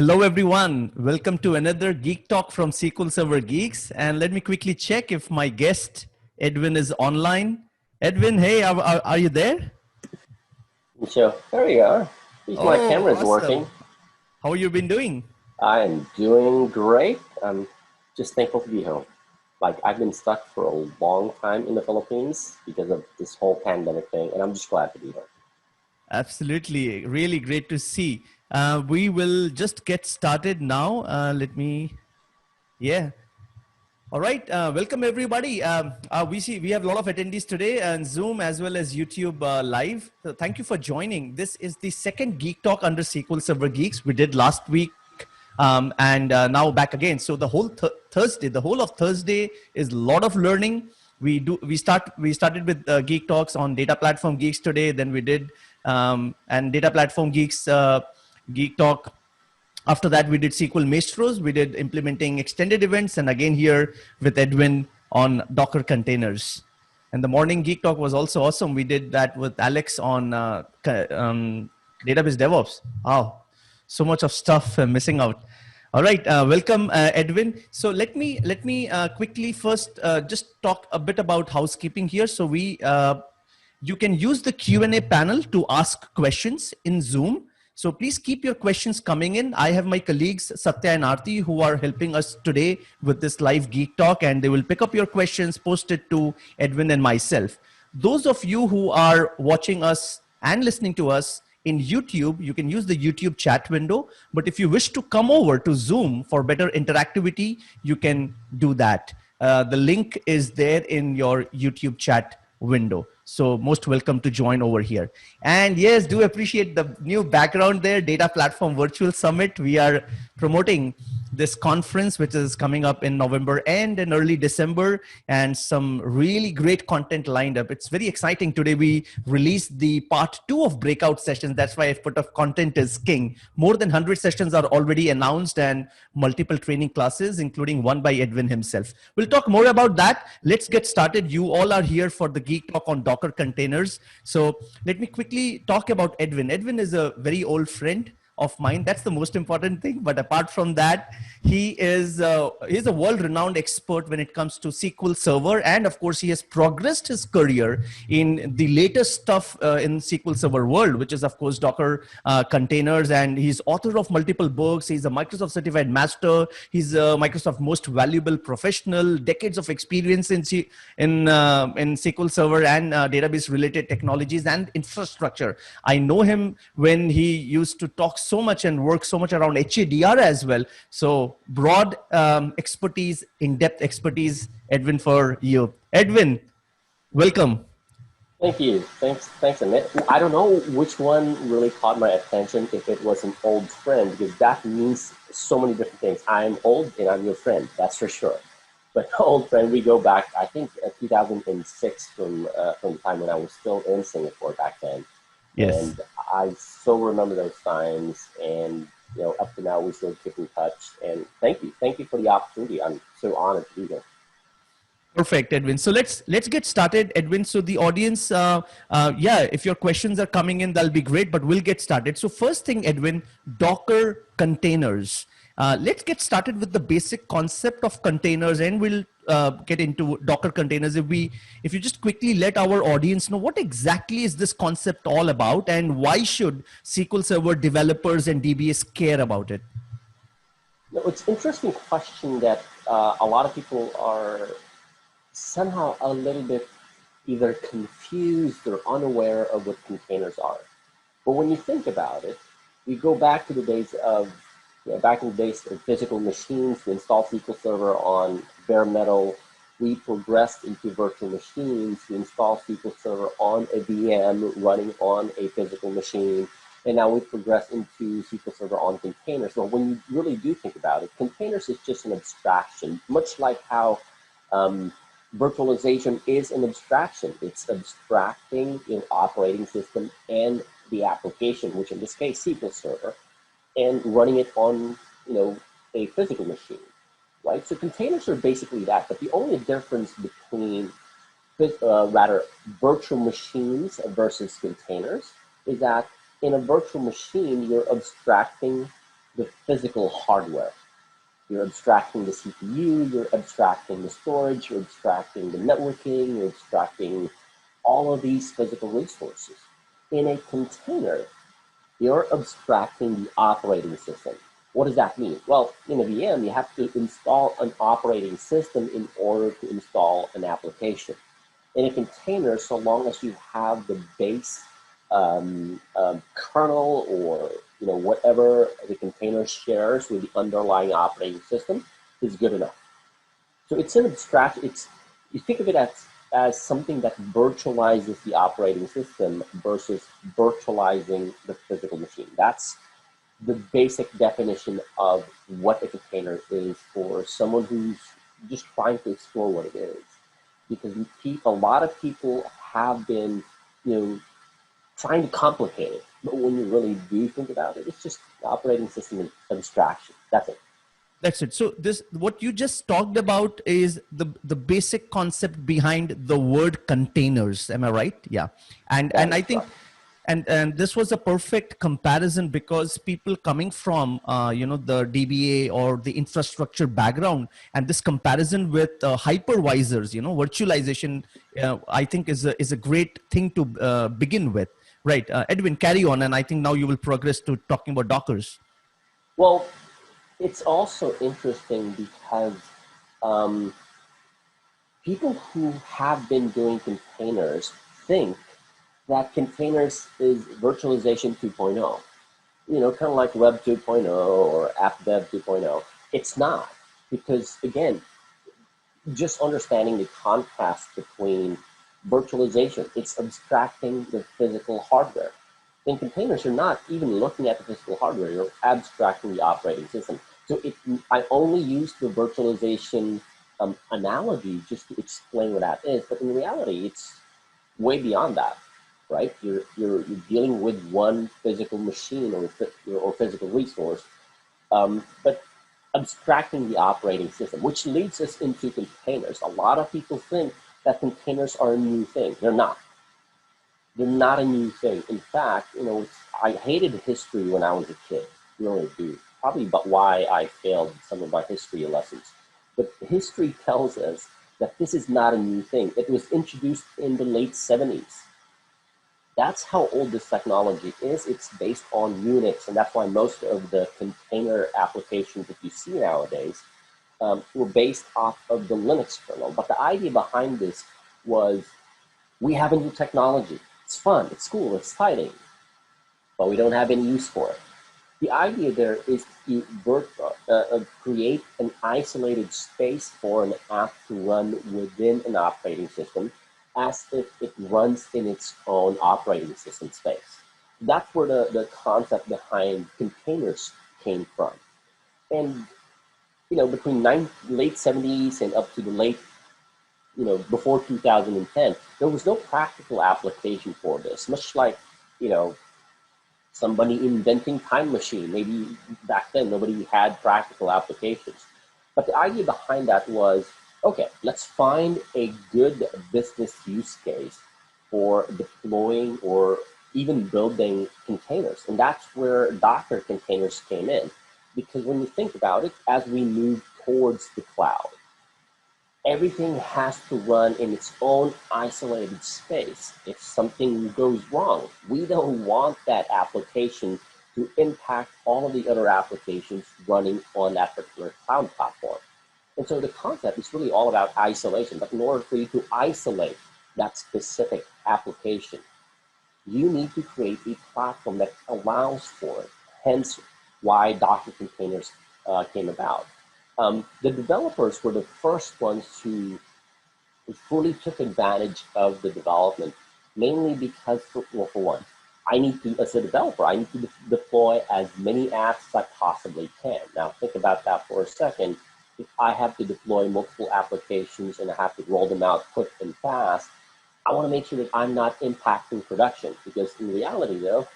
Hello, everyone. Welcome to another Geek Talk from SQL Server Geeks. And let me quickly check if my guest, Edwin, is online. Edwin, hey, are you there? So there we are. At least my camera's awesome. working. How have you been doing? I'm doing great. I'm just thankful to be home. Like, I've been stuck for a long time in the Philippines because of this whole pandemic thing, and I'm just glad to be home. Absolutely. Really great to see. We will just get started now. All right, welcome everybody. We have a lot of attendees today on Zoom as well as YouTube live. So thank you for joining. This is the second Geek Talk under SQL Server Geeks. We did last week and now back again. So the whole Thursday, the whole of Thursday is a lot of learning. We started with Geek Talks on Data Platform Geeks today. Then we did and Data Platform Geeks Geek Talk. After that, we did SQL Maestros. We did implementing extended events. And again here with Edwin on Docker containers. And the morning Geek Talk was also awesome. We did that with Alex on database DevOps. Wow, so much of stuff missing out. All right, welcome, Edwin. So let me quickly first just talk a bit about housekeeping here. So you can use the Q&A panel to ask questions in Zoom. So please keep your questions coming in. I have my colleagues Satya and Aarti who are helping us today with this live Geek Talk, and they will pick up your questions, post it to Edwin and myself. Those of you who are watching us and listening to us in YouTube, you can use the YouTube chat window. But if you wish to come over to Zoom for better interactivity, you can do that. The link is there in your YouTube chat window. So most welcome to join over here. And yes, do appreciate the new background there, Data Platform Virtual Summit. We are promoting this conference, which is coming up in November and in early December, and some really great content lined up. It's very exciting. Today we released the part 2 of breakout sessions. That's why I've put of content is king. More than 100 sessions are already announced and multiple training classes, including one by Edwin himself. We'll talk more about that. Let's get started. You all are here for the Geek Talk on Docker containers. So let me quickly talk about Edwin. Edwin is a very old friend of mine. That's the most important thing. But apart from that, he's a world-renowned expert when it comes to SQL Server. And of course, he has progressed his career in the latest stuff in SQL Server world, which is of course Docker containers. And he's author of multiple books. He's a Microsoft certified master. He's a Microsoft most valuable professional, decades of experience in SQL Server and database related technologies and infrastructure. I know him when he used to talk so much and work so much around HADR as well. So broad expertise, in-depth expertise, Edwin, for you. Edwin, welcome. Thank you. Thanks, Amit. I don't know which one really caught my attention, if it was an old friend, because that means so many different things. I'm old and I'm your friend, that's for sure. But old friend, we go back, I think 2006 from the time when I was still in Singapore back then. Yes. And I so remember those times, and up to now we still keep in touch. And thank you for the opportunity. I'm so honored to be here. Perfect, Edwin. So let's get started, Edwin. So the audience, if your questions are coming in, that'll be great. But we'll get started. So first thing, Edwin, Docker containers. Let's get started with the basic concept of containers, and we'll get into Docker containers. If you just quickly let our audience know what exactly is this concept all about, and why should SQL Server developers and DBAs care about it? It's an interesting question that a lot of people are somehow a little bit either confused or unaware of what containers are. But when you think about it, we go back to the days of physical machines to install SQL Server on bare metal. We progressed into virtual machines to install SQL Server on a VM running on a physical machine. And now we've progressed into SQL Server on containers. Well, when you really do think about it, containers is just an abstraction, much like how virtualization is an abstraction. It's abstracting your operating system and the application, which in this case, SQL Server, and running it on, a physical machine, right? So containers are basically that, but the only difference between virtual machines versus containers is that in a virtual machine, you're abstracting the physical hardware. You're abstracting the CPU, you're abstracting the storage, you're abstracting the networking, you're abstracting all of these physical resources. In a container, you're abstracting the operating system. What does that mean? Well, in a VM, you have to install an operating system in order to install an application. In a container, so long as you have the base kernel or whatever the container shares with the underlying operating system, is good enough. So it's an abstract. You think of it as something that virtualizes the operating system versus virtualizing the physical machine. That's the basic definition of what a container is for someone who's just trying to explore what it is. Because a lot of people have been, trying to complicate it. But when you really do think about it, it's just operating system abstraction. That's it. That's it. So this, what you just talked about is the basic concept behind the word containers. Am I right? Yeah. And That I is think, correct. and this was a perfect comparison because people coming from the DBA or the infrastructure background, and this comparison with hypervisors, virtualization, I think is a great thing to begin with. Right. Edwin, carry on, and I think now you will progress to talking about Dockers. Well, it's also interesting because um, people who have been doing containers think that containers is virtualization 2.0. Kind of like Web 2.0 or App Dev 2.0. It's not, because again, just understanding the contrast between virtualization, it's abstracting the physical hardware. In containers, you're not even looking at the physical hardware, you're abstracting the operating system. So I only use the virtualization analogy just to explain what that is, but in reality, it's way beyond that, right? You're dealing with one physical machine or physical resource, but abstracting the operating system, which leads us into containers. A lot of people think that containers are a new thing. They're not. They're not a new thing. In fact, I hated history when I was a kid. Really do. Probably about why I failed some of my history lessons. But history tells us that this is not a new thing. It was introduced in the late 70s. That's how old this technology is. It's based on Unix, and that's why most of the container applications that you see nowadays were based off of the Linux kernel. But the idea behind this was, we have a new technology. It's fun, it's cool, it's exciting, but we don't have any use for it. The idea there is to create an isolated space for an app to run within an operating system as if it runs in its own operating system space. That's where the concept behind containers came from. And, between late 70s and up to the late, before 2010, there was no practical application for this, much like, somebody inventing time machine. Maybe back then nobody had practical applications. But the idea behind that was, okay, let's find a good business use case for deploying or even building containers. And that's where Docker containers came in. Because when you think about it, as we move towards the cloud, everything has to run in its own isolated space. If something goes wrong, we don't want that application to impact all of the other applications running on that particular cloud platform. And so the concept is really all about isolation. But in order for you to isolate that specific application, you need to create a platform that allows for it. Hence why Docker containers came about. The developers were the first ones who fully took advantage of the development, mainly because, for one, as a developer, I need to deploy as many apps as I possibly can. Now, think about that for a second. If I have to deploy multiple applications and I have to roll them out quick and fast, I want to make sure that I'm not impacting production, because in reality, though,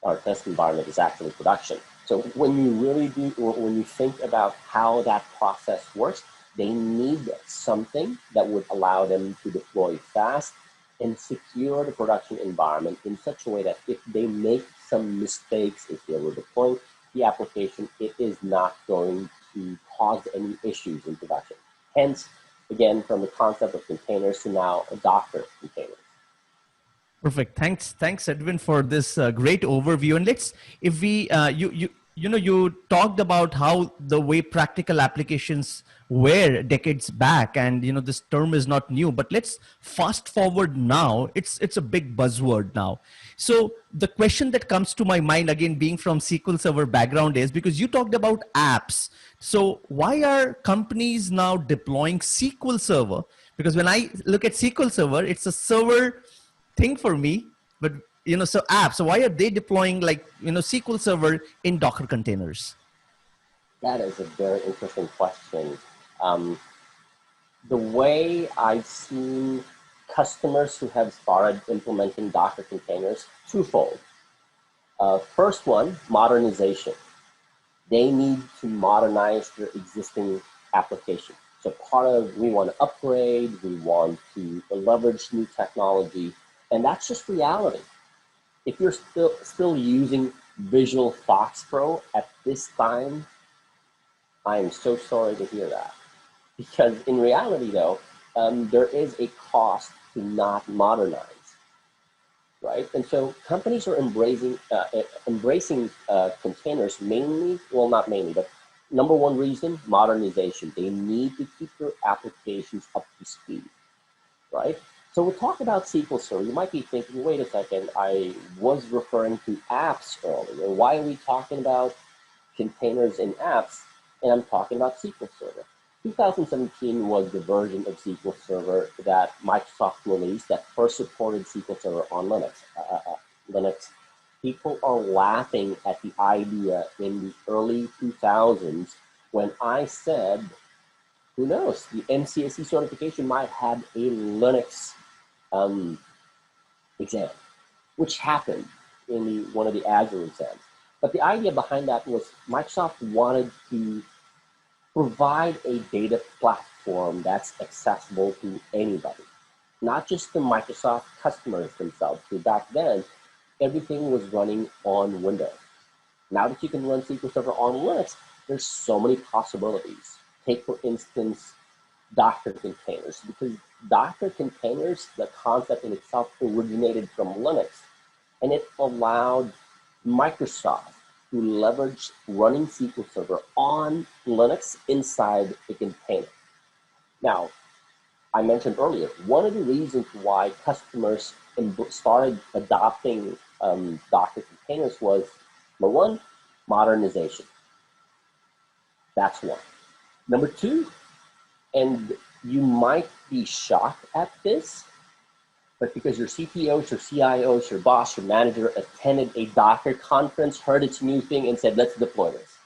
our test environment is actually production. So when you really do, or when you think about how that process works, they need something that would allow them to deploy fast and secure the production environment in such a way that if they make some mistakes if they were deploying the application, it is not going to cause any issues in production. Hence, again, from the concept of containers to now Docker containers. Perfect. Thanks, Edwin, for this great overview. And let's, if we, you talked about how the way practical applications were decades back, and this term is not new. But let's fast forward now. It's a big buzzword now. So the question that comes to my mind, again, being from SQL Server background, is because you talked about apps. So why are companies now deploying SQL Server? Because when I look at SQL Server, it's a server thing for me, but so apps. So why are they deploying SQL Server in Docker containers? That is a very interesting question. The way I've seen customers who have started implementing Docker containers, twofold. First one, modernization. They need to modernize their existing application. So part of, we want to upgrade, we want to leverage new technology, and that's just reality. If you're still using Visual Fox Pro at this time, I am so sorry to hear that. Because in reality, though, there is a cost to not modernize, right? And so companies are embracing containers mainly, well, not mainly, but number one reason, modernization. They need to keep their applications up to speed, right? So we'll talk about SQL Server. You might be thinking, wait a second, I was referring to apps earlier. Why are we talking about containers in apps? And I'm talking about SQL Server. 2017 was the version of SQL Server that Microsoft released that first supported SQL Server on Linux. People are laughing at the idea in the early 2000s when I said, who knows, the MCSE certification might have a Linux exam, which happened in one of the Azure exams. But the idea behind that was Microsoft wanted to provide a data platform that's accessible to anybody, not just the Microsoft customers themselves. So back then, everything was running on Windows. Now that you can run SQL Server on Linux, there's so many possibilities. Take, for instance, Docker containers, because Docker containers, the concept in itself originated from Linux, and it allowed Microsoft to leverage running SQL Server on Linux inside a container. Now, I mentioned earlier, one of the reasons why customers started adopting Docker containers was, number one, modernization. That's one. Number two, and you might be shocked at this, but because your CTOs, your CIOs, your boss, your manager attended a Docker conference, heard its new thing, and said, let's deploy this.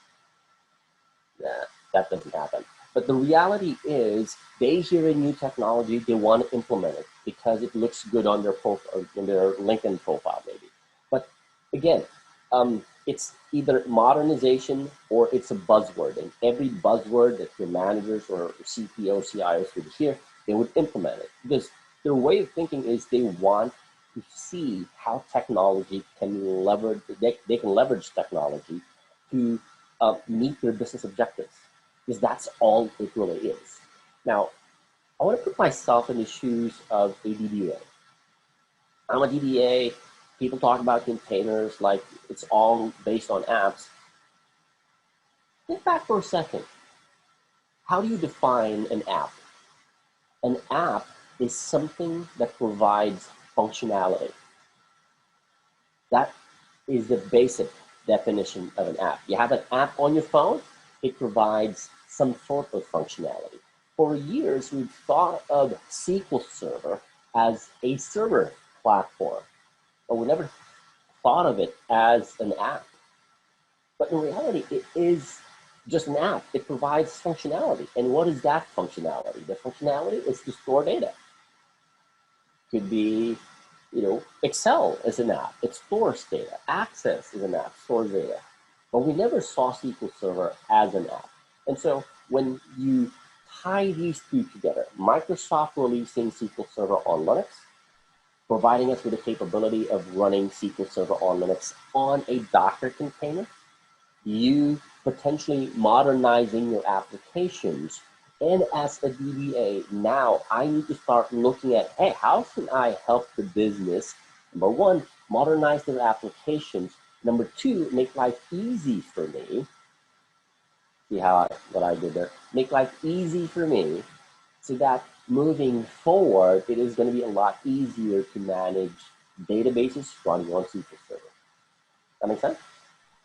Nah, that doesn't happen. But the reality is, they hear a new technology, they want to implement it because it looks good on their profile, in their LinkedIn profile, maybe. But again, it's either modernization or it's a buzzword. And every buzzword that your managers or CTOs, CIOs would hear, they would implement it. Because their way of thinking is they want to see how technology can leverage, they can leverage technology to meet their business objectives. Because that's all it really is. Now, I want to put myself in the shoes of a DBA. I'm a DBA. People talk about containers like it's all based on apps. Think back for a second. How do you define an app? An app is something that provides functionality. That is the basic definition of an app. You have an app on your phone, it provides some sort of functionality. For years, we've thought of SQL Server as a server platform, but we never thought of it as an app. But in reality, it is just an app. It provides functionality. And what is that functionality? The functionality is to store data. Could be, Excel is an app. It stores data. Access is an app, stores data. But we never saw SQL Server as an app. And so when you tie these two together, Microsoft releasing SQL Server on Linux, providing us with the capability of running SQL Server on Linux on a Docker container, you potentially modernizing your applications. And as a DBA, now I need to start looking at, hey, how can I help the business? Number one, modernize their applications. Number two, make life easy for me. See what I did there? Make life easy for me so that moving forward, it is going to be a lot easier to manage databases running on SQL Server. That makes sense?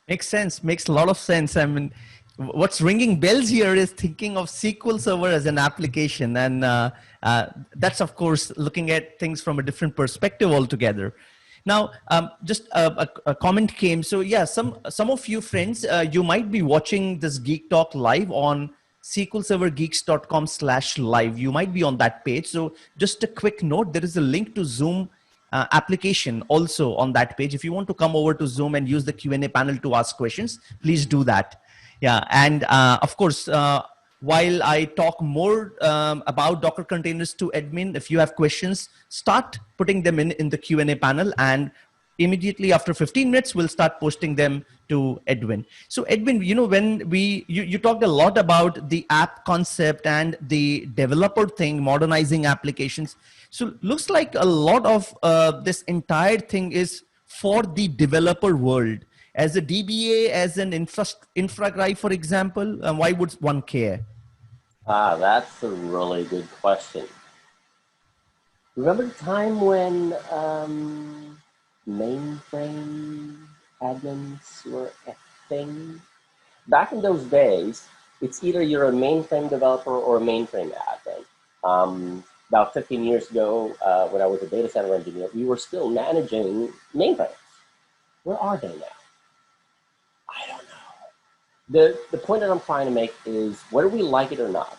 Makes sense. Makes a lot of sense. I mean, what's ringing bells here is thinking of SQL Server as an application, and that's of course looking at things from a different perspective altogether. Now, just a comment came. So yeah, some of you friends, you might be watching this Geek Talk live on sqlservergeeks.com/live. You might be on that page. So just a quick note: there is a link to Zoom application also on that page. If you want to come over to Zoom and use the Q&A panel to ask questions, please do that. Yeah, and of course, while I talk more about Docker containers to Edwin, if you have questions, start putting them in the Q&A panel, and immediately after 15 minutes, we'll start posting them to Edwin. So Edwin, you know, when you talked a lot about the app concept and the developer thing, modernizing applications. So looks like a lot of this entire thing is for the developer world. As a DBA, as an infra guy, for example, why would one care? That's a really good question. Remember the time when mainframe admins were a thing? Back in those days, it's either you're a mainframe developer or a mainframe admin. About 15 years ago, when I was a data center engineer, we were still managing mainframes. Where are they now? I don't know. The point that I'm trying to make is whether we like it or not,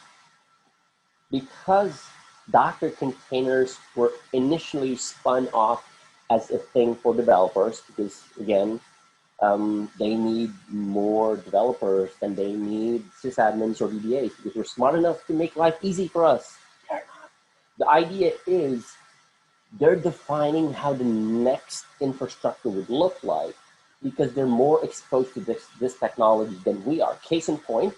because Docker containers were initially spun off as a thing for developers, because again, they need more developers than they need sysadmins or DBAs, because we're smart enough to make life easy for us. They're not. The idea is they're defining how the next infrastructure would look like because they're more exposed to this technology than we are. Case in point,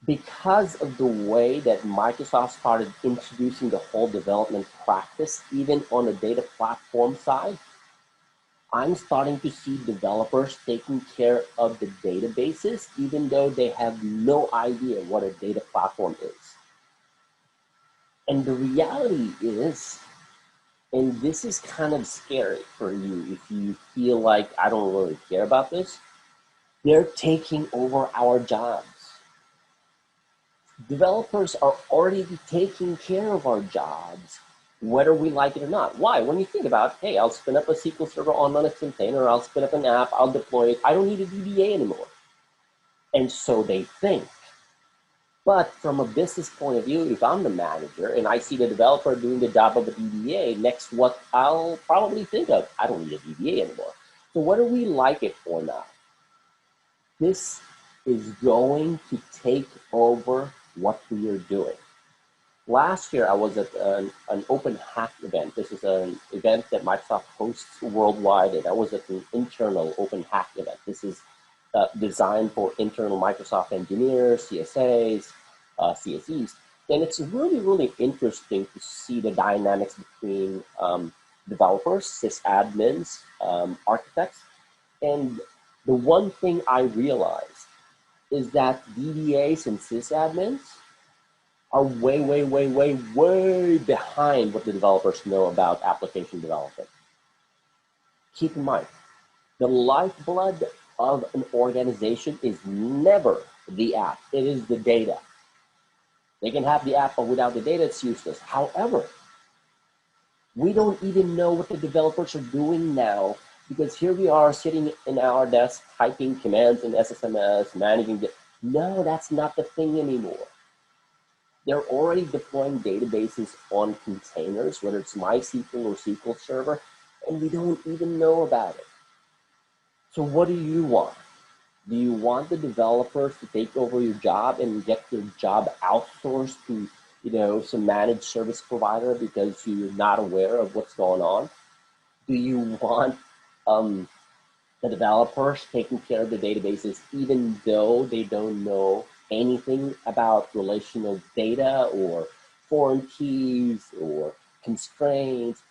because of the way that Microsoft started introducing the whole development practice, even on the data platform side, I'm starting to see developers taking care of the databases, even though they have no idea what a data platform is. And the reality is, and this is kind of scary for you if you feel like I don't really care about this, they're taking over our jobs. Developers are already taking care of our jobs, whether we like it or not. Why? When you think about, hey, I'll spin up a SQL Server on Linux container, I'll spin up an app, I'll deploy it, I don't need a DBA anymore. And so they think. But from a business point of view, if I'm the manager and I see the developer doing the job of a DBA, next what I'll probably think of, I don't need a DBA anymore. So whether we like it or not, this is going to take over what we are doing. Last year, I was at an open hack event. This is an event that Microsoft hosts worldwide, and I was at an internal open hack event. This is designed for internal Microsoft engineers, CSAs, CSEs. And it's really, really interesting to see the dynamics between developers, sysadmins, architects. And the one thing I realized is that DBAs and sysadmins are way behind what the developers know about application development. Keep in mind, the lifeblood of an organization is never the app, it is the data. They can have the app, but without the data, it's useless. However, we don't even know what the developers are doing now, because here we are sitting in our desk, typing commands in SSMS, managing the, no, that's not the thing anymore. They're already deploying databases on containers, whether it's MySQL or SQL Server, and we don't even know about it. So what do you want? Do you want the developers to take over your job and get your job outsourced to some managed service provider because you're not aware of what's going on? Do you want the developers taking care of the databases even though they don't know anything about relational data or foreign keys or constraints?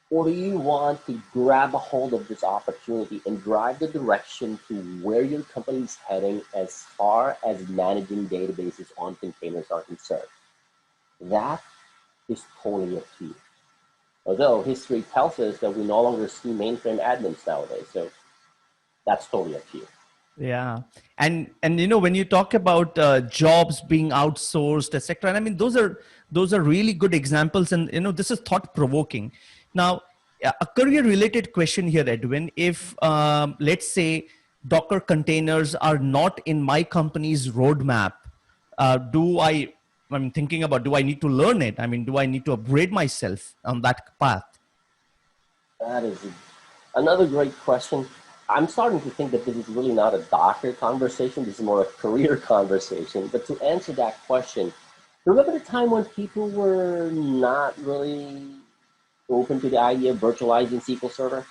Or do you want to grab a hold of this opportunity and drive the direction to where your company's heading as far as managing databases on containers are concerned? That is totally up to you. Although history tells us that we no longer see mainframe admins nowadays, so that's totally up to you. Yeah, and when you talk about jobs being outsourced, etc., and I mean those are really good examples, and this is thought provoking. Now, a career related question here, Edwin. If let's say Docker containers are not in my company's roadmap, I'm thinking about, do I need to learn it? I mean, do I need to upgrade myself on that path? That is another great question. I'm starting to think that this is really not a Docker conversation. This is more a career conversation. But to answer that question, remember the time when people were not really open to the idea of virtualizing SQL Server?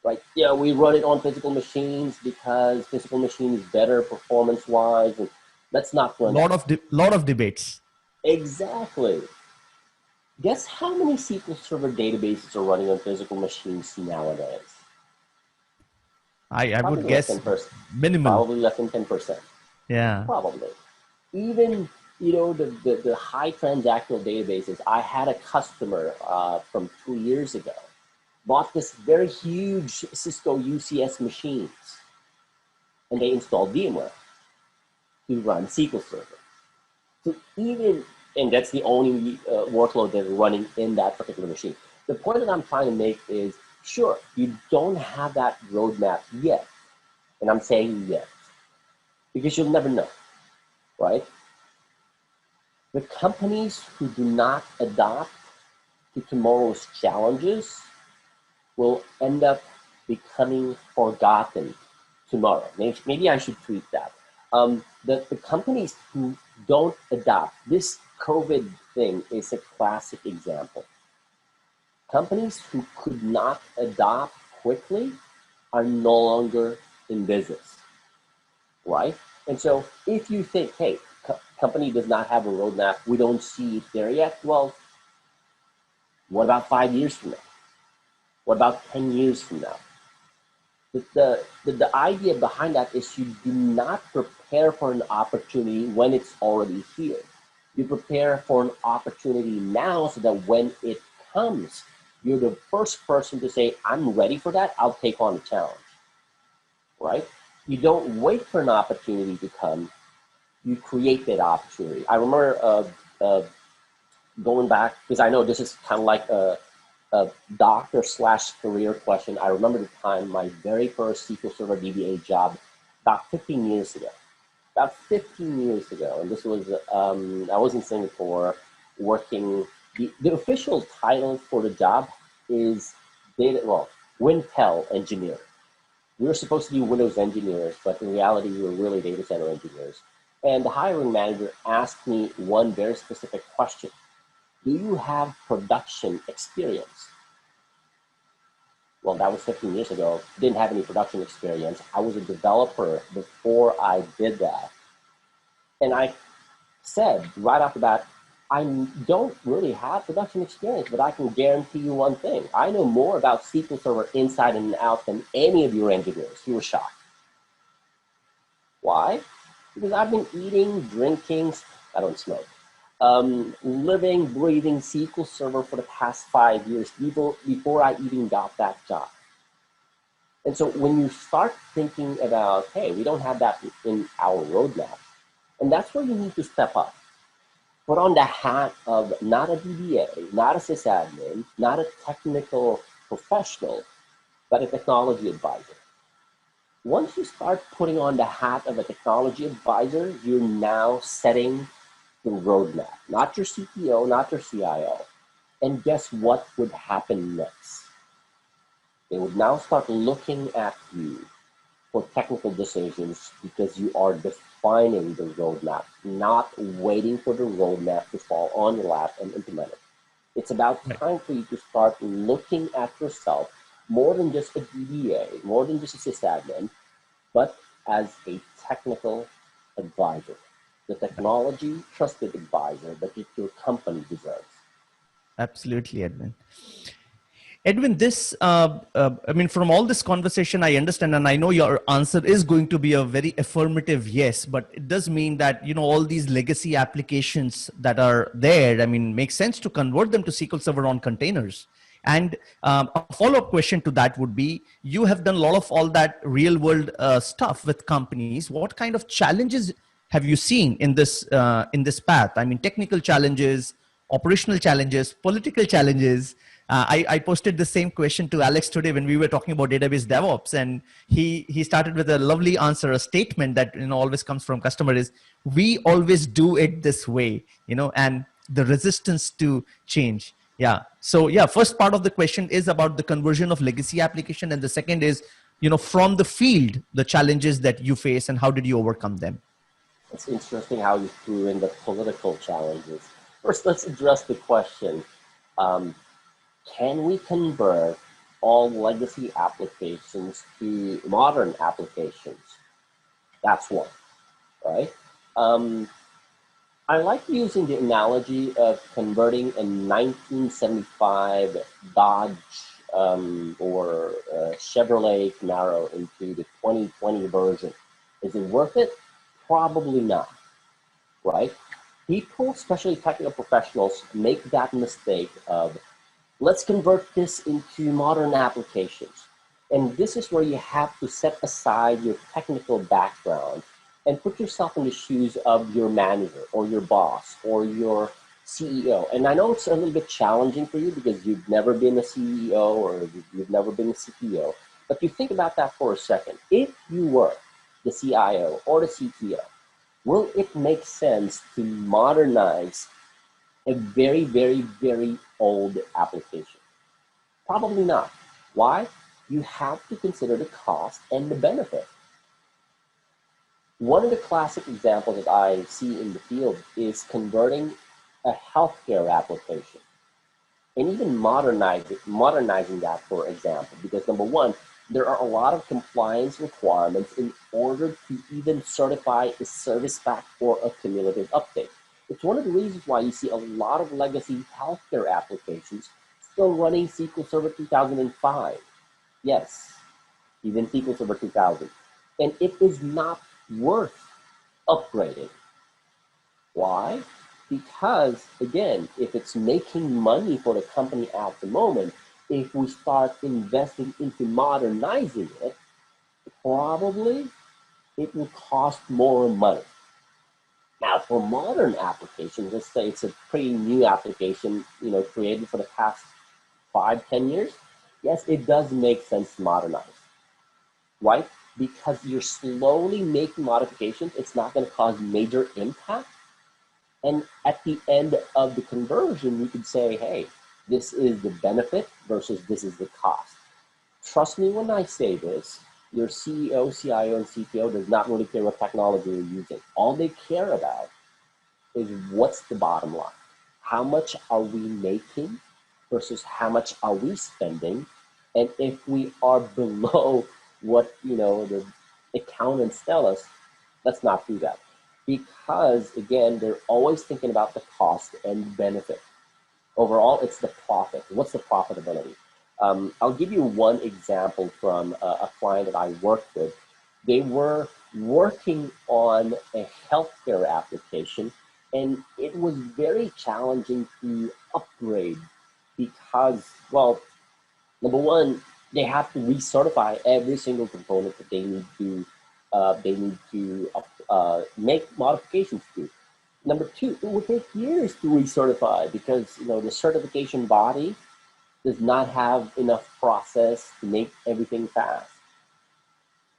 Right? Yeah, we run it on physical machines because physical machine is better performance-wise, and let's not run that. Lot of debates. Exactly. Guess how many SQL Server databases are running on physical machines nowadays? I would Probably less guess than first. minimal. Probably less than 10%. Yeah. Probably. Even the high transactional databases. I had a customer from 2 years ago bought this very huge Cisco UCS machines, and they installed VMware to run SQL Server. So and that's the only workload they're running in that particular machine. The point that I'm trying to make is, sure, you don't have that roadmap yet. And I'm saying yet, because you'll never know, right? The companies who do not adapt to tomorrow's challenges will end up becoming forgotten tomorrow. Maybe I should tweet that. The companies who don't adapt, this COVID thing is a classic example. Companies who could not adopt quickly are no longer in business, right? And so if you think, hey, company does not have a roadmap, we don't see it there yet, well, what about 5 years from now? What about 10 years from now? The idea behind that is you do not prepare for an opportunity when it's already here. You prepare for an opportunity now so that when it comes, you're the first person to say, I'm ready for that, I'll take on the challenge, right? You don't wait for an opportunity to come, you create that opportunity. I remember going back, because I know this is kind of like a doctor/career question. I remember the time my very first SQL Server DBA job about 15 years ago. About 15 years ago, and this was, I was in Singapore working, the official title for the job is Wintel engineer. We were supposed to be Windows engineers, but in reality, we were really data center engineers. And the hiring manager asked me one very specific question. Do you have production experience? Well, that was 15 years ago. Didn't have any production experience. I was a developer before I did that. And I said right off the bat, I don't really have production experience, but I can guarantee you one thing. I know more about SQL Server inside and out than any of your engineers. He was shocked. Why? Because I've been eating, drinking, I don't smoke, living, breathing SQL Server for the past 5 years before I even got that job. And so when you start thinking about, hey, we don't have that in our roadmap, and that's where you need to step up. Put on the hat of not a DBA, not a sysadmin, not a technical professional, but a technology advisor. Once you start putting on the hat of a technology advisor, you're now setting the roadmap, not your CTO, not your CIO. And guess what would happen next? They would now start looking at you for technical decisions because you are the defining the roadmap, not waiting for the roadmap to fall on your lap and implement it. It's about Right. time for you to start looking at yourself more than just a DBA, more than just a sysadmin, but as a technical advisor, the technology trusted advisor that your company deserves. Absolutely, Edwin. Edwin, this, I mean, from all this conversation, I understand, and I know your answer is going to be a very affirmative yes, but it does mean that, all these legacy applications that are there, I mean, makes sense to convert them to SQL Server on containers. And a follow-up question to that would be, you have done a lot of all that real world stuff with companies. What kind of challenges have you seen in this path? I mean, technical challenges, operational challenges, political challenges. I posted the same question to Alex today when we were talking about database DevOps, and he started with a lovely answer, a statement that always comes from customer is, we always do it this way, and the resistance to change. Yeah. So yeah, first part of the question is about the conversion of legacy application, and the second is, from the field, the challenges that you face and how did you overcome them? It's interesting how you threw in the political challenges. First, let's address the question. Um, can we convert all legacy applications to modern applications? That's one, right? Um, I like using the analogy of converting a 1975 Dodge or Chevrolet Camaro into the 2020 version. Is it worth it? Probably not, right? People, especially technical professionals, make that mistake of, let's convert this into modern applications. And this is where you have to set aside your technical background and put yourself in the shoes of your manager or your boss or your CEO. And I know it's a little bit challenging for you because you've never been a CEO or you've never been a CTO, but you think about that for a second. If you were the CIO or the CTO, will it make sense to modernize a very, very, very old application? Probably not. Why? You have to consider the cost and the benefit. One of the classic examples that I see in the field is converting a healthcare application and even modernizing that, for example, because number one, there are a lot of compliance requirements in order to even certify a service pack for a cumulative update. It's one of the reasons why you see a lot of legacy healthcare applications still running SQL Server 2005. Yes, even SQL Server 2000. And it is not worth upgrading. Why? Because, again, if it's making money for the company at the moment, if we start investing into modernizing it, probably it will cost more money. Now, for modern applications, let's say it's a pretty new application, created for the past 5, 10 years. Yes, it does make sense to modernize, right? Because you're slowly making modifications, it's not going to cause major impact. And at the end of the conversion, you could say, hey, this is the benefit versus this is the cost. Trust me when I say this, your CEO, CIO, and CTO does not really care what technology you're using. All they care about is what's the bottom line. How much are we making versus how much are we spending? And if we are below what the accountants tell us, let's not do that. Because again, they're always thinking about the cost and benefit. Overall, it's the profit. What's the profitability? I'll give you one example from a client that I worked with. They were working on a healthcare application, and it was very challenging to upgrade because, well, number one, they have to recertify every single component that they need to make modifications to. Number two, it would take years to recertify because the certification body does not have enough process to make everything fast.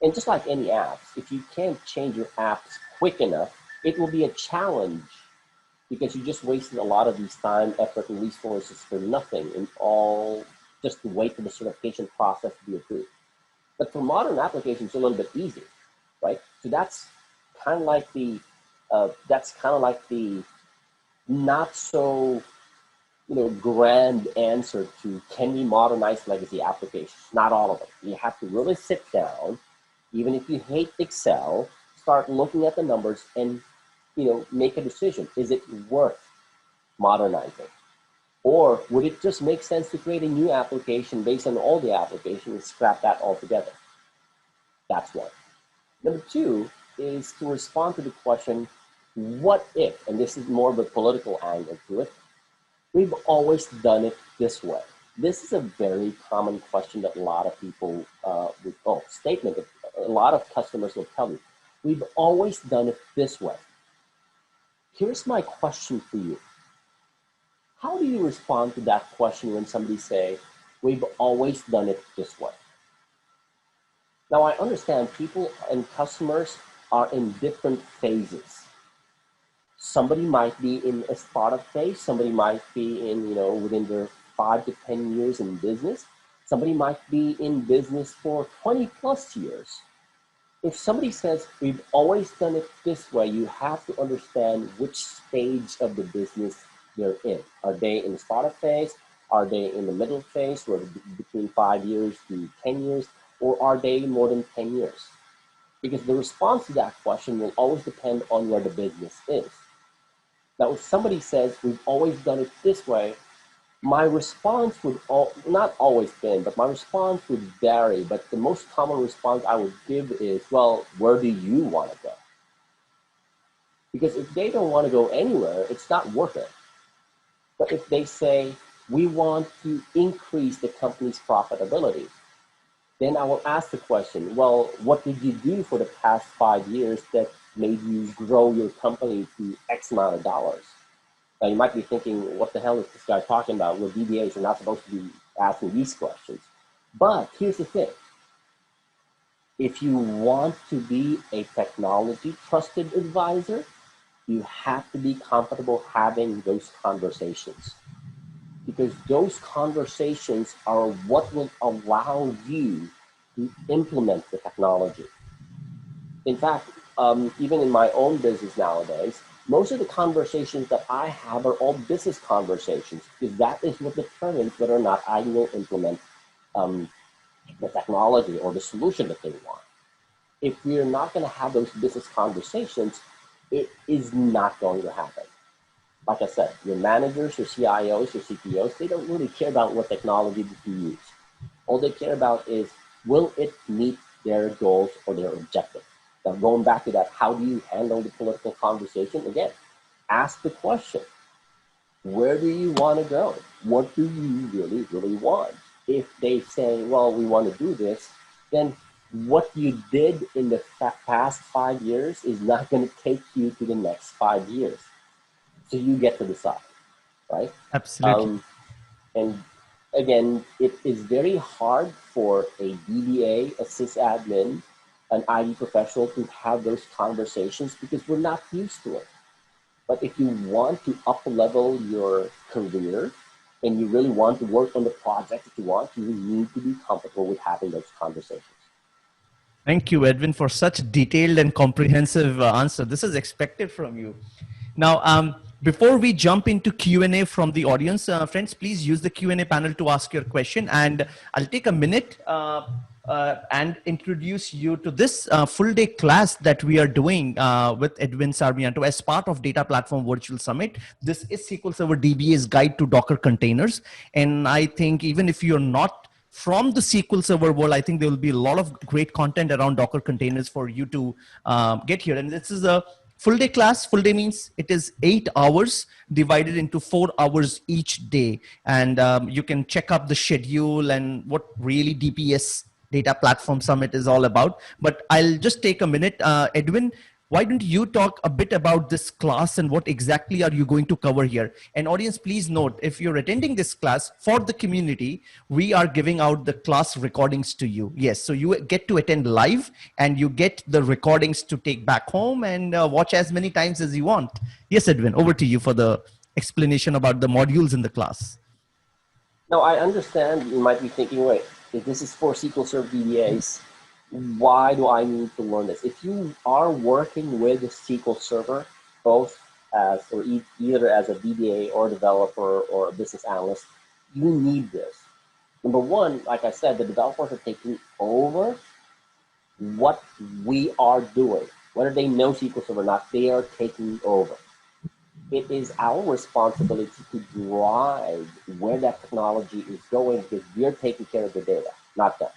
And just like any apps, if you can't change your apps quick enough, it will be a challenge because you just wasted a lot of these time, effort, and resources for nothing, and all just to wait for the certification process to be approved. But for modern applications, it's a little bit easier, right? So that's kind of like the not so grand answer to can we modernize legacy applications? Not all of them. You have to really sit down, even if you hate Excel, start looking at the numbers and make a decision. Is it worth modernizing? Or would it just make sense to create a new application based on all the applications and scrap that altogether? That's one. Number two is to respond to the question, what if, and this is more of a political angle to it, we've always done it this way. This is a very common question that a lot of people statement that a lot of customers will tell you. We've always done it this way. Here's my question for you. How do you respond to that question when somebody say, we've always done it this way? Now, I understand people and customers are in different phases. Somebody might be in a startup phase. Somebody might be in, within their 5 to 10 years in business. Somebody might be in business for 20 plus years. If somebody says, we've always done it this way, you have to understand which stage of the business they're in. Are they in the startup phase? Are they in the middle phase, where between 5 years to 10 years? Or are they more than 10 years? Because the response to that question will always depend on where the business is. Now, if somebody says, we've always done it this way, my response would not always been, but my response would vary. But the most common response I would give is, well, where do you want to go? Because if they don't want to go anywhere, it's not worth it. But if they say, we want to increase the company's profitability, then I will ask the question, well, what did you do for the past 5 years that made you grow your company to X amount of dollars? Now, you might be thinking, what the hell is this guy talking about? Well, DBAs are not supposed to be asking these questions. But here's the thing. If you want to be a technology trusted advisor, you have to be comfortable having those conversations. Because those conversations are what will allow you to implement the technology. In fact, even in my own business nowadays, most of the conversations that I have are all business conversations, because that is what determines whether or not I will implement the technology or the solution that they want. If we're not going to have those business conversations, it is not going to happen. Like I said, your managers, your CIOs, your CTOs, they don't really care about what technology that you use. All they care about is, will it meet their goals or their objectives? Now, going back to that, how do you handle the political conversation? Again, ask the question, where do you want to go? What do you really, really want? If they say, well, we want to do this, then what you did in the past 5 years is not going to take you to the next 5 years. So you get to decide, right? Absolutely. And again, it is very hard for a DBA, a sysadmin, an IT professional to have those conversations because we're not used to it. But if you want to up-level your career and you really want to work on the project that you want, you need to be comfortable with having those conversations. Thank you, Edwin, for such detailed and comprehensive answer. This is expected from you. Now, before we jump into Q&A from the audience, friends, please use the Q&A panel to ask your question. And I'll take a minute and introduce you to this full day class that we are doing with Edwin Sarmiento as part of Data Platform Virtual Summit. This is SQL Server DBA's Guide to Docker Containers. And I think even if you're not from the SQL Server world, I think there will be a lot of great content around Docker containers for you to get here. And this is a full day class. Full day means it is 8 hours divided into 4 hours each day. And you can check up the schedule and what really DPS Data Platform Summit is all about. But I'll just take a minute. Edwin, why don't you talk a bit about this class and what exactly are you going to cover here? And audience, please note, if you're attending this class for the community, we are giving out the class recordings to you. Yes, so you get to attend live and you get the recordings to take back home and watch as many times as you want. Yes, Edwin, over to you for the explanation about the modules in the class. Now, I understand you might be thinking, wait, if this is for SQL Server DBAs, why do I need to learn this? If you are working with SQL Server, both as or either as a DBA or a developer or a business analyst, you need this. Number one, like I said, the developers are taking over what we are doing. Whether they know SQL Server or not, they are taking over. It is our responsibility to drive where that technology is going because we're taking care of the data, not them,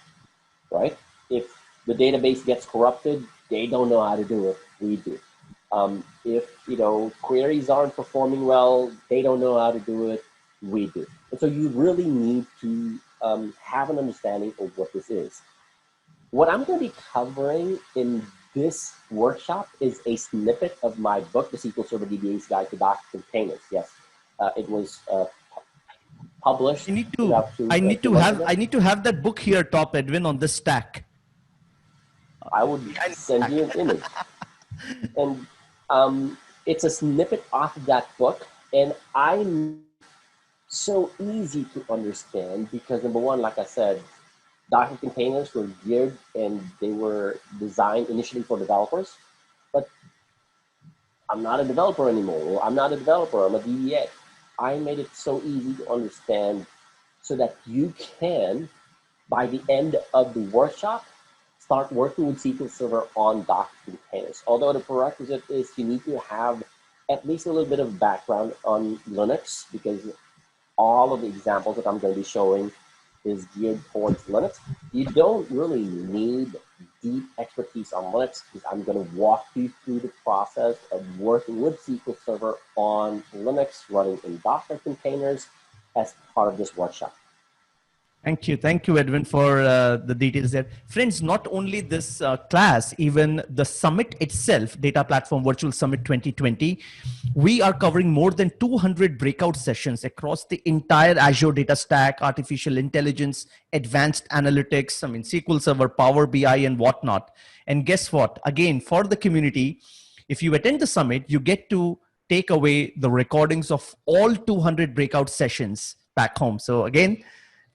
right? If the database gets corrupted, they don't know how to do it. We do. If queries aren't performing well, they don't know how to do it. We do. And so you really need to have an understanding of what this is. What I'm going to be covering in this workshop is a snippet of my book, The SQL Server DBA's Guide to Docker Containers. Yes, it was published I need to, about two months ago. I need to have that book here, top Edwin, on the stack. I would send you an image. And it's a snippet off of that book. And I'm so easy to understand because number one, like I said, Docker containers were geared and they were designed initially for developers, but I'm not a developer anymore. I'm not a developer, I'm a DBA. I made it so easy to understand so that you can, by the end of the workshop, start working with SQL Server on Docker containers. Although the prerequisite is you need to have at least a little bit of background on Linux because all of the examples that I'm going to be showing is geared towards Linux. You don't really need deep expertise on Linux because I'm going to walk you through the process of working with SQL Server on Linux, running in Docker containers as part of this workshop. Thank you, Edwin, for the details there. Friends, not only this class, even the summit itself, Data Platform Virtual Summit 2020, we are covering more than 200 breakout sessions across the entire Azure data stack, artificial intelligence, advanced analytics, SQL Server, Power BI, and whatnot. And guess what? Again, for the community, if you attend the summit, you get to take away the recordings of all 200 breakout sessions back home. So again,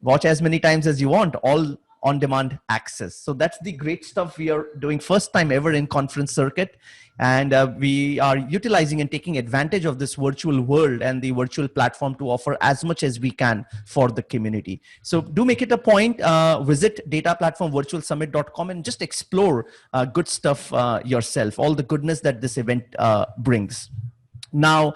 watch as many times as you want, all on-demand access. So that's the great stuff we are doing first time ever in conference circuit. And we are utilizing and taking advantage of this virtual world and the virtual platform to offer as much as we can for the community. So do make it a point, visit dataplatformvirtualsummit.com and just explore good stuff yourself, all the goodness that this event brings. Now,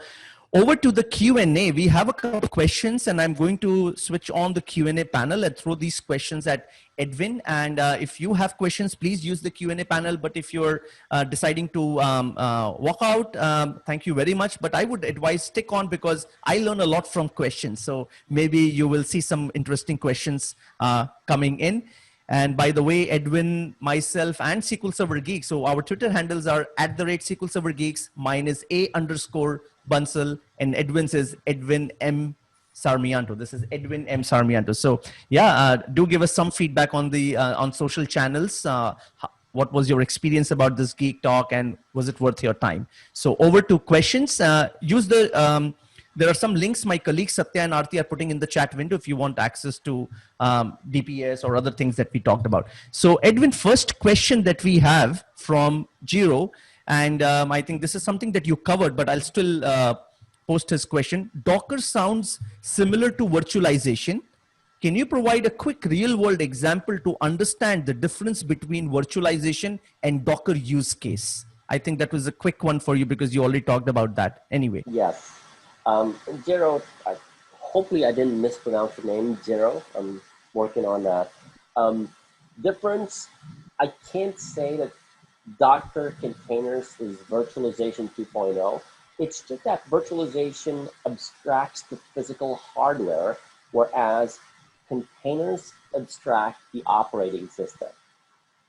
over to the Q&A. We have a couple of questions and I'm going to switch on the Q&A panel and throw these questions at Edwin. And if you have questions, please use the Q&A panel. But if you're deciding to walk out, thank you very much. But I would advise stick on because I learn a lot from questions. So maybe you will see some interesting questions coming in. And by the way, Edwin, myself, and SQL Server Geek. So our Twitter handles are @SQL Server Geeks. Mine is @A_Bansal, and Edwin's is Edwin M. Sarmiento. This is Edwin M. Sarmiento. So yeah, do give us some feedback on the on social channels. What was your experience about this Geek Talk, and was it worth your time? So over to questions. Use the there are some links my colleagues Satya and Aarti are putting in the chat window if you want access to DPS or other things that we talked about. So Edwin, first question that we have from Jiro, and I think this is something that you covered, but I'll still post his question. Docker sounds similar to virtualization. Can you provide a quick real world example to understand the difference between virtualization and Docker use case? I think that was a quick one for you because you already talked about that anyway. Yes. Jero, hopefully I didn't mispronounce your name, Jero. I'm working on that. Difference, I can't say that Docker containers is virtualization 2.0. It's just that virtualization abstracts the physical hardware, whereas containers abstract the operating system,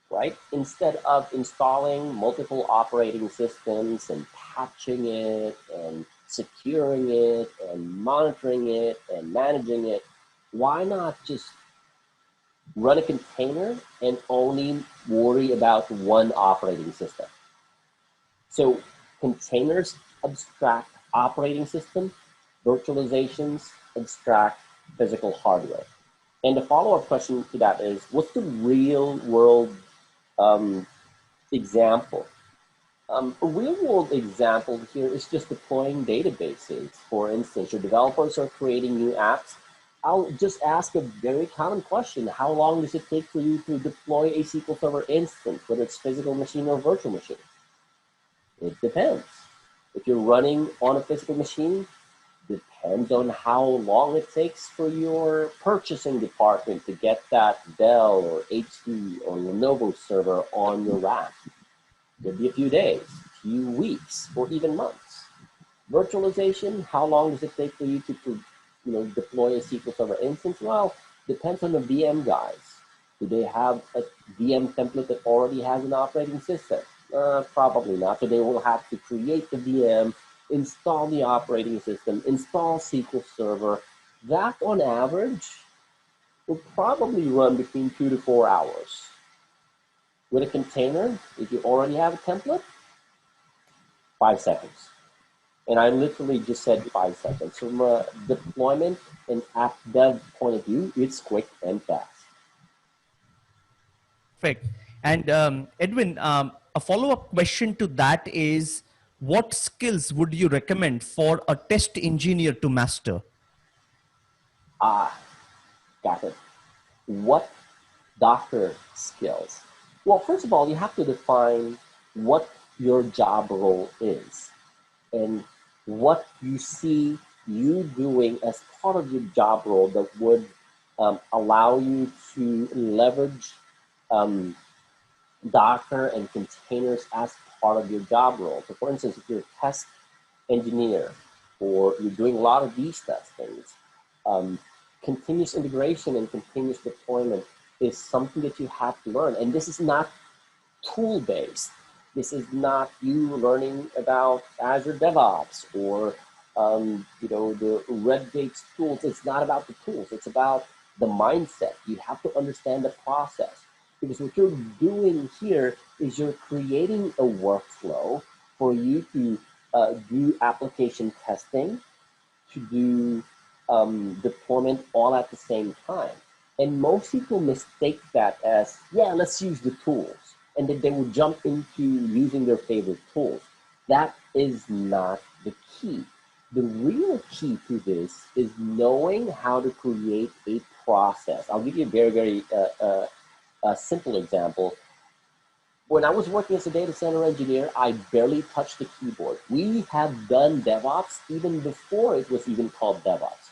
right? Instead of installing multiple operating systems and patching it and securing it and monitoring it and managing it, why not just run a container and only worry about one operating system? So containers abstract operating system, virtualizations abstract physical hardware. And the follow-up question to that is, what's the real world example. A real-world example here is just deploying databases. For instance, your developers are creating new apps. I'll just ask a very common question. How long does it take for you to deploy a SQL Server instance, whether it's physical machine or virtual machine? It depends. If you're running on a physical machine, depends on how long it takes for your purchasing department to get that Dell or HP or Lenovo server on your rack. Could be a few days, few weeks, or even months. Virtualization, how long does it take for you to deploy a SQL Server instance? Well, depends on the VM guys. Do they have a VM template that already has an operating system? Probably not. So they will have to create the VM, install the operating system, install SQL Server. That, on average, will probably run between 2 to 4 hours. With a container, if you already have a template, 5 seconds. And I literally just said 5 seconds. From a deployment and app dev point of view, it's quick and fast. Perfect. And Edwin, a follow-up question to that is, what skills would you recommend for a test engineer to master? Got it. What Docker skills? Well, first of all, you have to define what your job role is and what you see you doing as part of your job role that would allow you to leverage Docker and containers as part of your job role. So for instance, if you're a test engineer or you're doing a lot of these testings, continuous integration and continuous deployment is something that you have to learn. And this is not tool-based. This is not you learning about Azure DevOps or the Red Gates tools. It's not about the tools. It's about the mindset. You have to understand the process. Because what you're doing here is you're creating a workflow for you to do application testing, to do deployment all at the same time. And most people mistake that as, yeah, let's use the tools. And then they will jump into using their favorite tools. That is not the key. The real key to this is knowing how to create a process. I'll give you a very, very simple example. When I was working as a data center engineer, I barely touched the keyboard. We have done DevOps even before it was even called DevOps.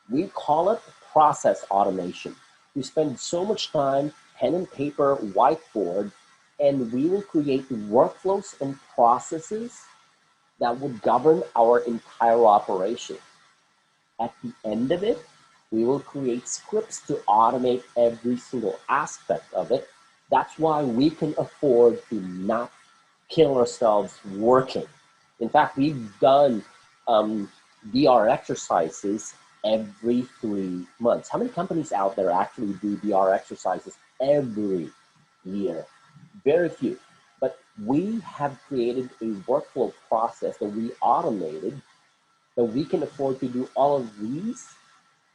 We call it process automation. We spend so much time, pen and paper, whiteboard, and we will create workflows and processes that would govern our entire operation. At the end of it, we will create scripts to automate every single aspect of it. That's why we can afford to not kill ourselves working. In fact, we've done VR exercises every 3 months. How many companies out there actually do VR exercises every year? Very few. But we have created a workflow process that we automated that we can afford to do all of these.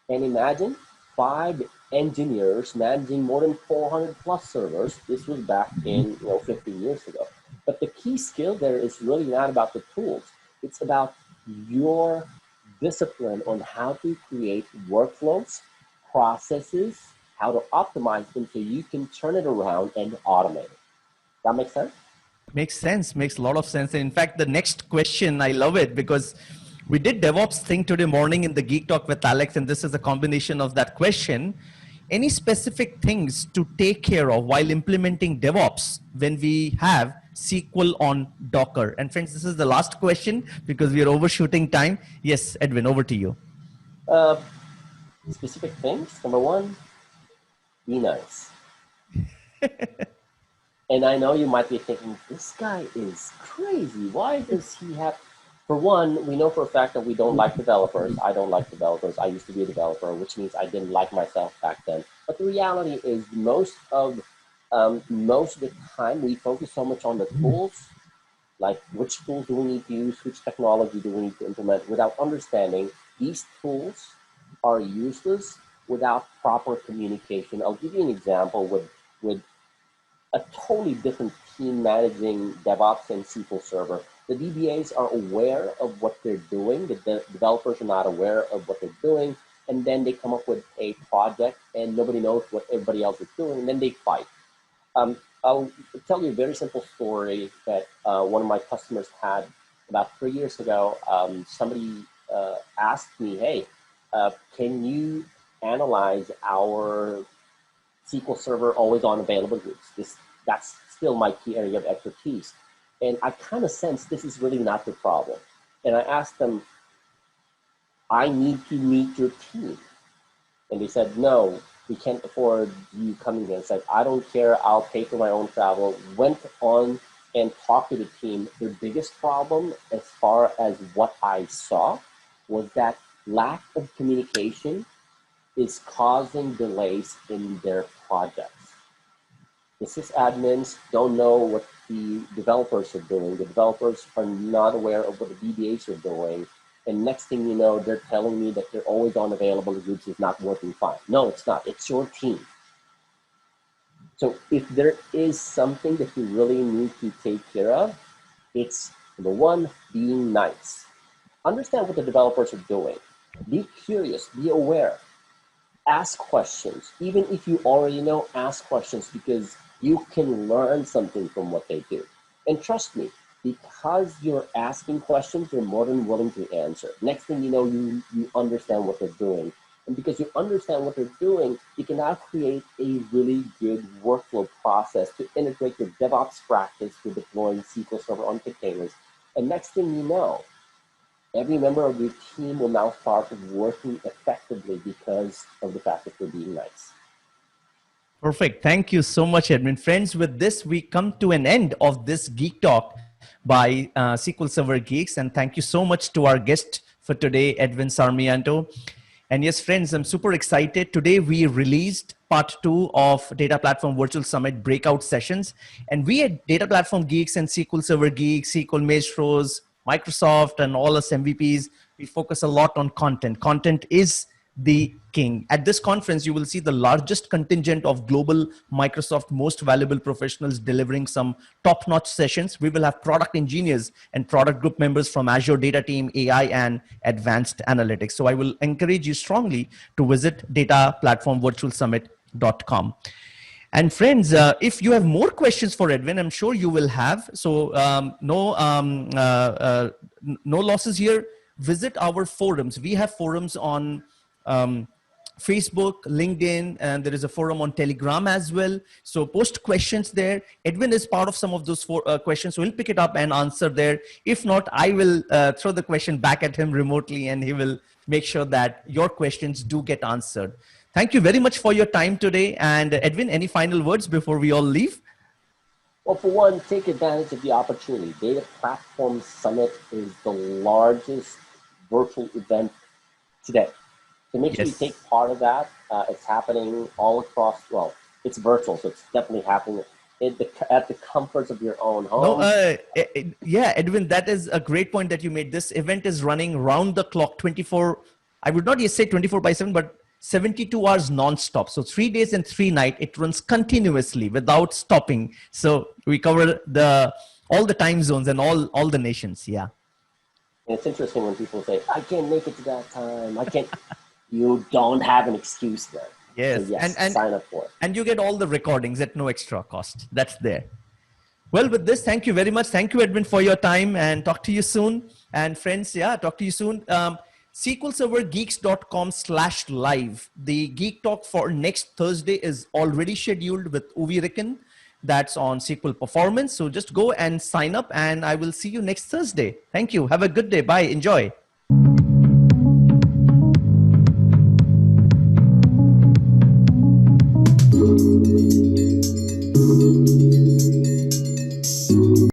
And imagine 5 engineers managing more than 400 plus servers. This was back in 15 years ago. But the key skill there is really not about the tools. It's about your discipline on how to create workflows, processes, how to optimize them so you can turn it around and automate it. That makes sense? Makes sense. Makes a lot of sense. And in fact, the next question, I love it because we did DevOps thing today morning in the Geek Talk with Alex, and this is a combination of that question. Any specific things to take care of while implementing DevOps when we have SQL on Docker? And friends, this is the last question because we are overshooting time. Yes, Edwin, over to you. Specific things. Number one, be nice. And I know you might be thinking, this guy is crazy. Why does he have... For one, we know for a fact that we don't like developers. I don't like developers. I used to be a developer, which means I didn't like myself back then. But the reality is most of the time we focus so much on the tools, like which tools do we need to use, which technology do we need to implement, without understanding these tools are useless without proper communication. I'll give you an example with a totally different team managing DevOps and SQL Server. The DBAs are aware of what they're doing. The developers are not aware of what they're doing. And then they come up with a project and nobody knows what everybody else is doing. And then they fight. I'll tell you a very simple story that one of my customers had about 3 years ago. Somebody asked me, hey, can you analyze our SQL Server always on available groups? That's still my key area of expertise. And I kind of sense this is really not the problem. And I asked them, I need to meet your team. And they said, no, we can't afford you coming here. I said, I don't care, I'll pay for my own travel. Went on and talked to the team. Their biggest problem, as far as what I saw, was that lack of communication is causing delays in their projects. The sysadmins don't know what the developers are doing. The developers are not aware of what the DBAs are doing. And next thing you know, they're telling me that they're always on available groups is not working fine. No, it's not. It's your team. So if there is something that you really need to take care of, it's number one, being nice. Understand what the developers are doing. Be curious, be aware. Ask questions. Even if you already know, ask questions, because you can learn something from what they do. And trust me, because you're asking questions, you're more than willing to answer. Next thing you know, you understand what they're doing. And because you understand what they're doing, you can now create a really good workflow process to integrate your DevOps practice with deploying SQL Server on containers. And next thing you know, every member of your team will now start working effectively because of the fact that you're being nice. Perfect. Thank you so much, Edwin. Friends, with this, we come to an end of this Geek Talk by SQL Server Geeks. And thank you so much to our guest for today, Edwin Sarmiento. And yes, friends, I'm super excited. Today, we released part 2 of Data Platform Virtual Summit breakout sessions. And we at Data Platform Geeks and SQL Server Geeks, SQL Maestros, Microsoft, and all us MVPs, we focus a lot on content. Content is the king. At this conference, you will see the largest contingent of global Microsoft most valuable professionals delivering some top-notch sessions. We will have product engineers and product group members from Azure Data Team, AI, and Advanced Analytics. So I will encourage you strongly to visit dataplatformvirtualsummit.com. And friends, if you have more questions for Edwin, I'm sure you will have. So no losses here. Visit our forums. We have forums on Facebook, LinkedIn, and there is a forum on Telegram as well. So post questions there. Edwin is part of some of those questions, so he'll pick it up and answer there. If not, I will throw the question back at him remotely, and he will make sure that your questions do get answered. Thank you very much for your time today. And Edwin, any final words before we all leave? Well, for one, take advantage of the opportunity. Data Platform Summit is the largest virtual event today. So make sure you take part of that. It's happening all across, well, it's virtual, so it's definitely happening at the comforts of your own home. Yeah, Edwin, that is a great point that you made. This event is running round the clock, 24, I would not say 24/7, but 72 hours non-stop. So 3 days and 3 nights, it runs continuously without stopping. So we cover all the time zones and all the nations, yeah. And it's interesting when people say, I can't make it to that time, I can't. You don't have an excuse there. Yes, so yes, and sign up for it. And you get all the recordings at no extra cost. That's there. Well, with this, thank you very much. Thank you, Edwin, for your time, and talk to you soon. And friends, yeah, talk to you soon. SQLServerGeeks.com/live. The Geek Talk for next Thursday is already scheduled with Uvi Ricken. That's on SQL performance. So just go and sign up, and I will see you next Thursday. Thank you. Have a good day. Bye. Enjoy.